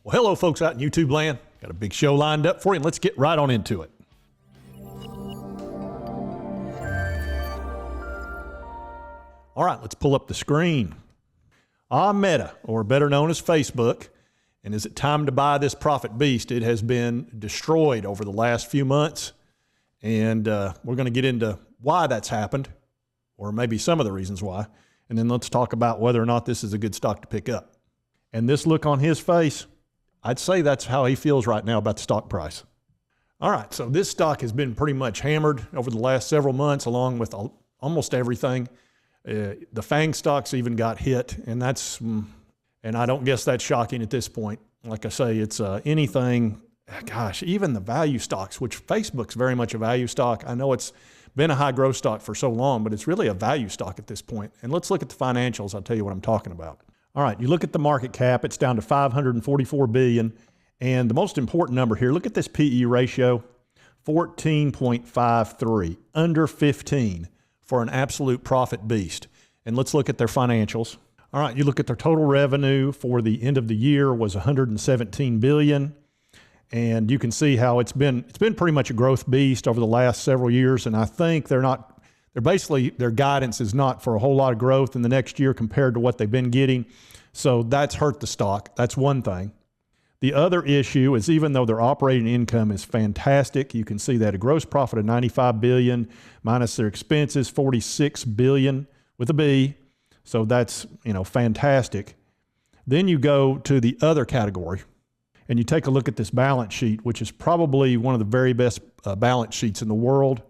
Well, hello folks out in YouTube land. Got a big show lined up for you, and let's get right on into it. All right, let's pull up the screen. Meta, or better known as Facebook. And is it time to buy this profit beast? It has been destroyed over the last few months. And we're going to get into why that's happened, or maybe some of the reasons why. And then let's talk about whether or not this is a good stock to pick up. And this look on his face, I'd say that's how he feels right now about the stock price. All right, so this stock has been pretty much hammered over the last several months, along with almost everything. The FANG stocks even got hit, and I don't guess that's shocking at this point. Like I say, it's anything, gosh, even the value stocks, which Facebook's very much a value stock. I know it's been a high growth stock for so long, but it's really a value stock at this point. And let's look at the financials. I'll tell you what I'm talking about. All right, you look at the market cap, it's down to $544 billion. And the most important number here, look at this PE ratio, 14.53, under 15 for an absolute profit beast. And let's look at their financials. All right, you look at their total revenue for the end of the year was $117 billion. And you can see how it's been pretty much a growth beast over the last several years. And I think their guidance is not for a whole lot of growth in the next year compared to what they've been getting. So that's hurt the stock. That's one thing. The other issue is, even though their operating income is fantastic, you can see that a gross profit of $95 billion minus their expenses, $46 billion with a B. So that's, fantastic. Then you go to the other category and you take a look at this balance sheet, which is probably one of the very best balance sheets in the world.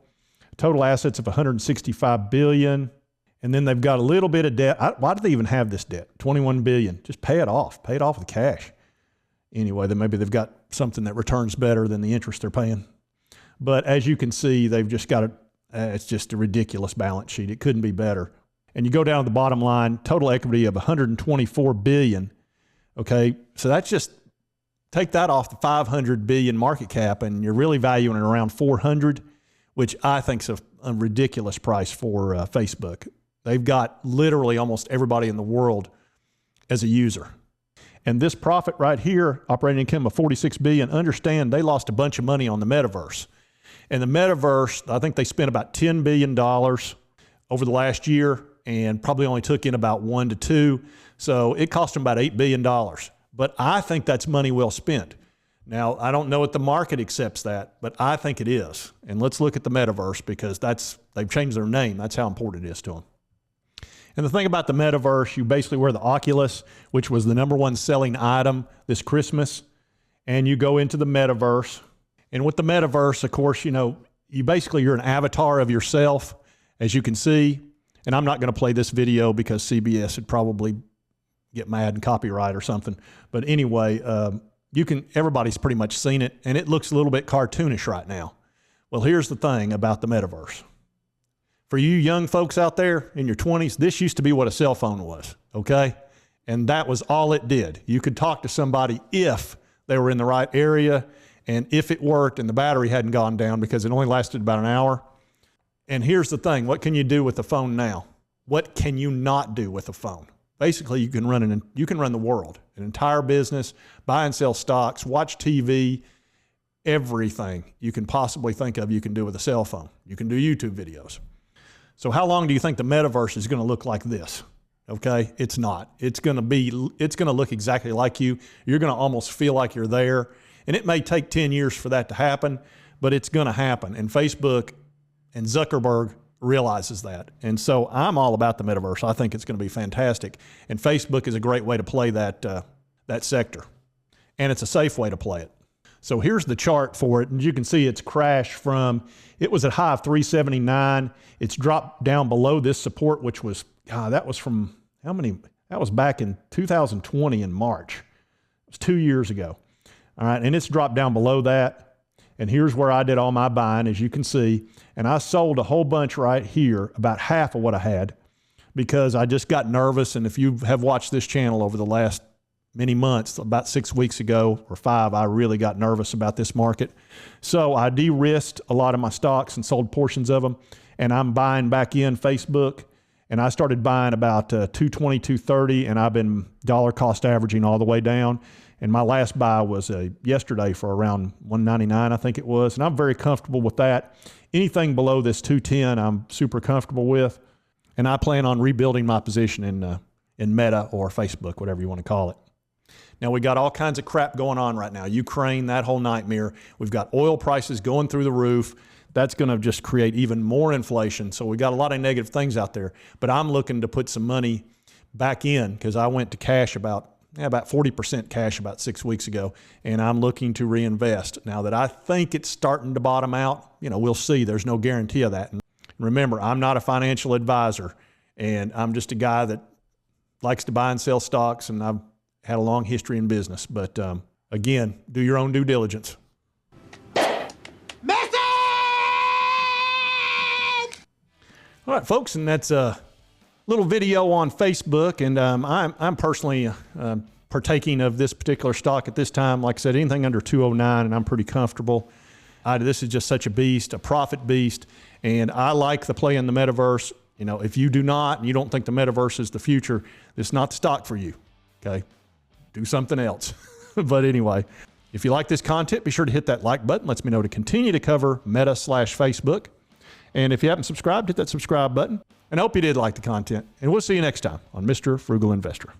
Total assets of $165 billion. And then they've got a little bit of debt. Why do they even have this debt? $21 billion. Just pay it off. Pay it off with cash. Anyway, then maybe they've got something that returns better than the interest they're paying. But as you can see, they've just got it's just a ridiculous balance sheet. It couldn't be better. And you go down to the bottom line, total equity of $124 billion. Okay, so that's just, take that off the $500 billion market cap, and you're really valuing it around $400, which I think is a ridiculous price for Facebook. They've got literally almost everybody in the world as a user. And this profit right here, operating income of $46 billion, understand they lost a bunch of money on the metaverse. And the metaverse, I think they spent about $10 billion over the last year and probably only took in about 1 to 2. So it cost them about $8 billion. But I think that's money well spent. Now, I don't know if the market accepts that, but I think it is. And let's look at the metaverse, because they've changed their name. That's how important it is to them. And the thing about the metaverse, you basically wear the Oculus, which was the #1 selling item this Christmas, and you go into the metaverse. And with the metaverse, of course, you're an avatar of yourself, as you can see. And I'm not going to play this video because CBS would probably get mad and copyright or something. But anyway, everybody's pretty much seen it, and it looks a little bit cartoonish right now. Well, here's the thing about the metaverse. For you young folks out there in your 20s, this used to be what a cell phone was, okay? And that was all it did. You could talk to somebody if they were in the right area and if it worked and the battery hadn't gone down, because it only lasted about an hour. And here's the thing, what can you do with the phone now? What can you not do with a phone? Basically, you can run the world, an entire business, buy and sell stocks, watch TV, everything you can possibly think of you can do with a cell phone. You can do YouTube videos. So how long do you think the metaverse is going to look like this? Okay, it's not. It's going to look exactly like you. You're going to almost feel like you're there. And it may take 10 years for that to happen, but it's going to happen. And Facebook and Zuckerberg realizes that. And so I'm all about the metaverse. I think it's going to be fantastic. And Facebook is a great way to play that sector. And it's a safe way to play it. So here's the chart for it. And you can see it's crashed from, it was at high of 379. It's dropped down below this support, which was, that was from how many? That was back in 2020 in March. It was 2 years ago. All right. And it's dropped down below that. And here's where I did all my buying, as you can see. And I sold a whole bunch right here, about half of what I had, because I just got nervous. And if you have watched this channel over the last many months, about 6 weeks ago or 5, I really got nervous about this market. So I de-risked a lot of my stocks and sold portions of them. And I'm buying back in Facebook. And I started buying about 220, 230, and I've been dollar cost averaging all the way down. And my last buy was yesterday for around $199, I think it was. And I'm very comfortable with that. Anything below this 210, I'm super comfortable with. And I plan on rebuilding my position in Meta or Facebook, whatever you want to call it. Now, we got all kinds of crap going on right now. Ukraine, that whole nightmare. We've got oil prices going through the roof. That's going to just create even more inflation. So we got a lot of negative things out there. But I'm looking to put some money back in because I went to cash about 40% cash about 6 weeks ago, and I'm looking to reinvest. Now that I think it's starting to bottom out, we'll see. There's no guarantee of that. And remember, I'm not a financial advisor, and I'm just a guy that likes to buy and sell stocks, and I've had a long history in business. But again, do your own due diligence. Message! All right, folks, and that's a little video on Facebook, and I'm personally partaking of this particular stock at this time. Like I said, anything under 209, and I'm pretty comfortable. This is just such a beast, a profit beast, and I like the play in the metaverse. If you do not, and you don't think the metaverse is the future, it's not the stock for you, okay? Do something else. But anyway, if you like this content, be sure to hit that like button. Lets me know to continue to cover Meta/Facebook. And if you haven't subscribed, hit that subscribe button. And I hope you did like the content. And we'll see you next time on Mr. Frugal Investor.